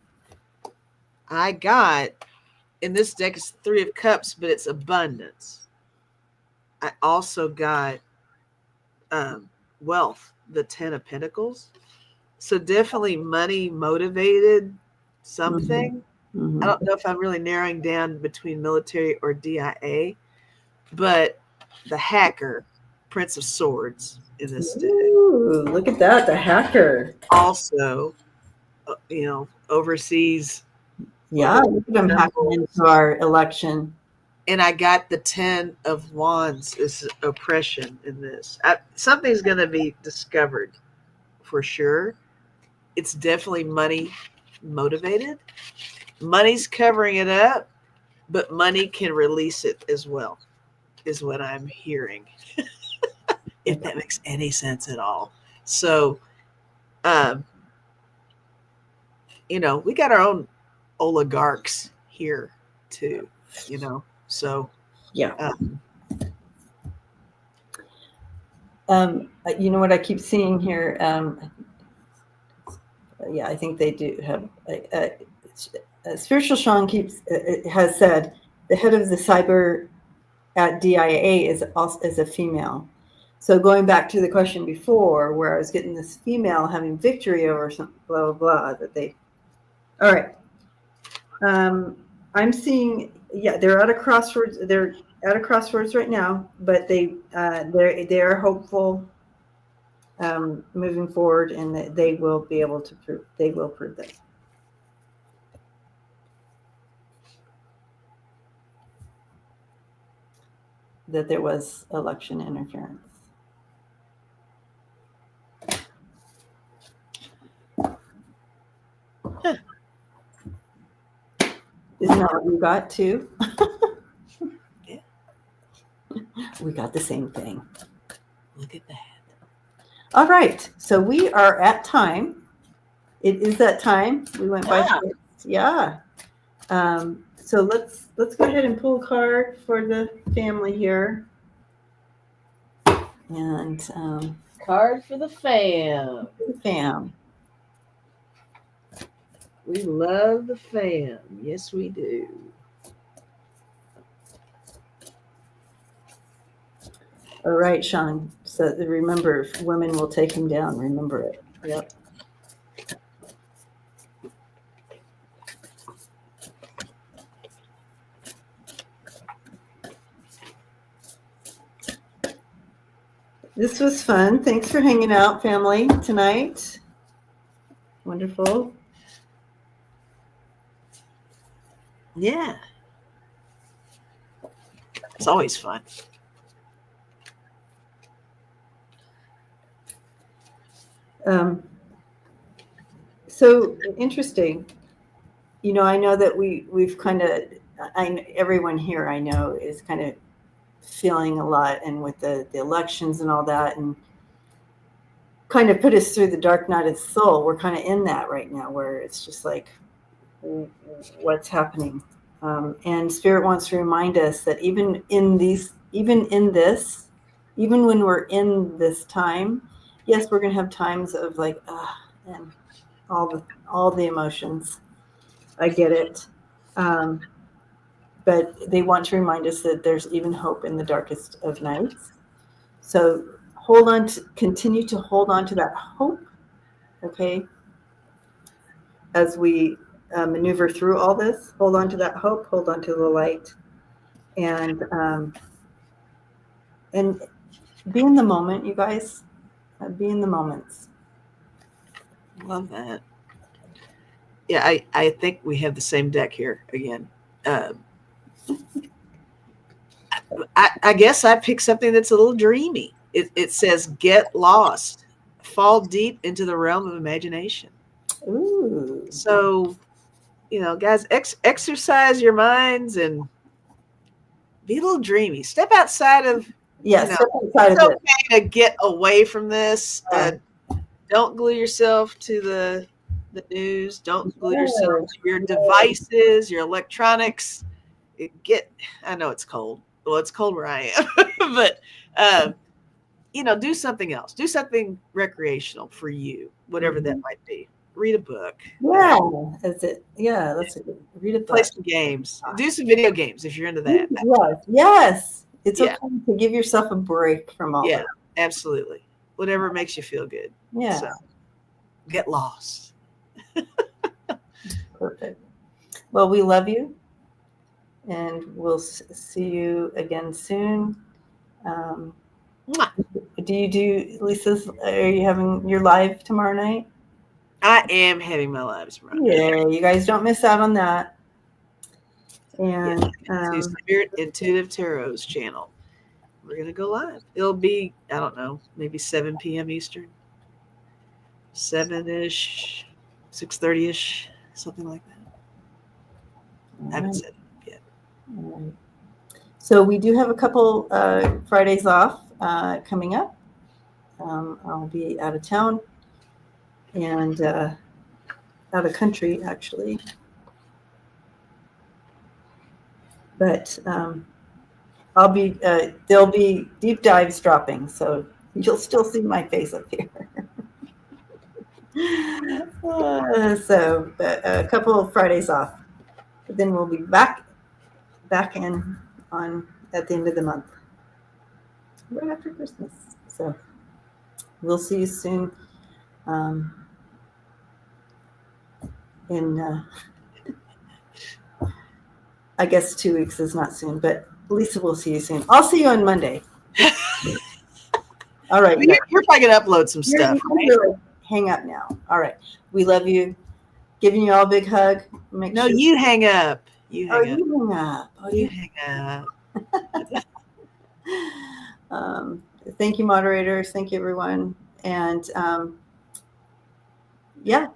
I got, in this deck is 3 of Cups, but it's abundance. I also got wealth, the 10 of Pentacles. So definitely money motivated something. Mm-hmm. I don't know if I'm really narrowing down between military or DIA, but the hacker, Prince of Swords in this deck. Ooh, look at that, the hacker. Also, overseas. Yeah, look at them hacking into our election. And I got the 10 of Wands is oppression in this. Something's going to be discovered for sure. It's definitely money motivated. Money's covering it up, but money can release it as well, is what I'm hearing. If that makes any sense at all. So, we got our own oligarchs here too, so yeah. You know what I keep seeing here? I think they do have. Spiritual Sean has said the head of the cyber at DIA is a female. So going back to the question before, where I was getting this female having victory over some blah blah blah all right. I'm seeing. Yeah, they're at a crossroads. They're at a crossroads right now, but they're hopeful. Moving forward, and they will be able to prove. They will prove this. That there was election interference. Huh. Isn't that what you got too? Yeah. We got the same thing. Look at that. All right, so we are at time. It is that time. We went by. Yeah. So let's go ahead and pull a card for the family here. And card for the fam. Fam. We love the fam. Yes, we do. All right, Sean. So remember, if women will take him down. Remember it. Yep. This was fun. Thanks for hanging out, family, tonight. Wonderful. Yeah. It's always fun. So interesting. I know that we've kind of, everyone here I know is kind of feeling a lot, and with the elections and all that, and kind of put us through the dark night of the soul. We're kind of in that right now, where it's just like, what's happening? And Spirit wants to remind us that even when we're in this time, yes, we're going to have times of like, and all the emotions. I get it. But they want to remind us that there's even hope in the darkest of nights. So continue to hold on to that hope, okay? As we maneuver through all this, hold on to that hope, hold on to the light, and be in the moment, you guys. Be in the moments. Love that. Yeah, I think we have the same deck here again. I guess I picked something that's a little dreamy. It says, get lost, fall deep into the realm of imagination. Ooh. So, guys, exercise your minds and be a little dreamy. Step outside of, step outside it's of okay to get away from this. Don't glue yourself to the news. Don't glue yourself to your devices, your electronics. I know it's cold. Well, it's cold where I am, but do something else. Do something recreational for you, whatever that might be. Read a book. Yeah, that's it. Yeah, that's a good. Read a Play book. some games. Do some video games if you're into that. Yes, yes. It's Yeah. okay to give yourself a break from all Yeah, that. absolutely. Whatever makes you feel good. Yeah, So get lost. perfect. Well, we love you, and we'll see you again soon. Mwah. Do you do, Lisa's, are you having your live tomorrow night? I am having my lives tomorrow. Yeah, you guys don't miss out on that. And To Spirit Intuitive Tarot's channel. We're going to go live. It'll be, I don't know, maybe 7 p.m. Eastern. 7-ish, 6:30-ish, something like that. I haven't said it yet. All right. So we do have a couple Fridays off coming up. I'll be out of town and out of country, actually. But I'll be, there'll be deep dives dropping, so you'll still see my face up here. So a couple of Fridays off. But then we'll be back in on at the end of the month, right after Christmas. So we'll see you soon. In I guess 2 weeks is not soon, but Lisa will see you soon. I'll see you on Monday. All right. You're probably going to upload some stuff. Right? Hang up now. All right. We love you. Giving you all a big hug. No, sure. You hang up. You hang up. You hang up. Oh, you hang up. Thank you, moderators. Thank you, everyone. And yeah.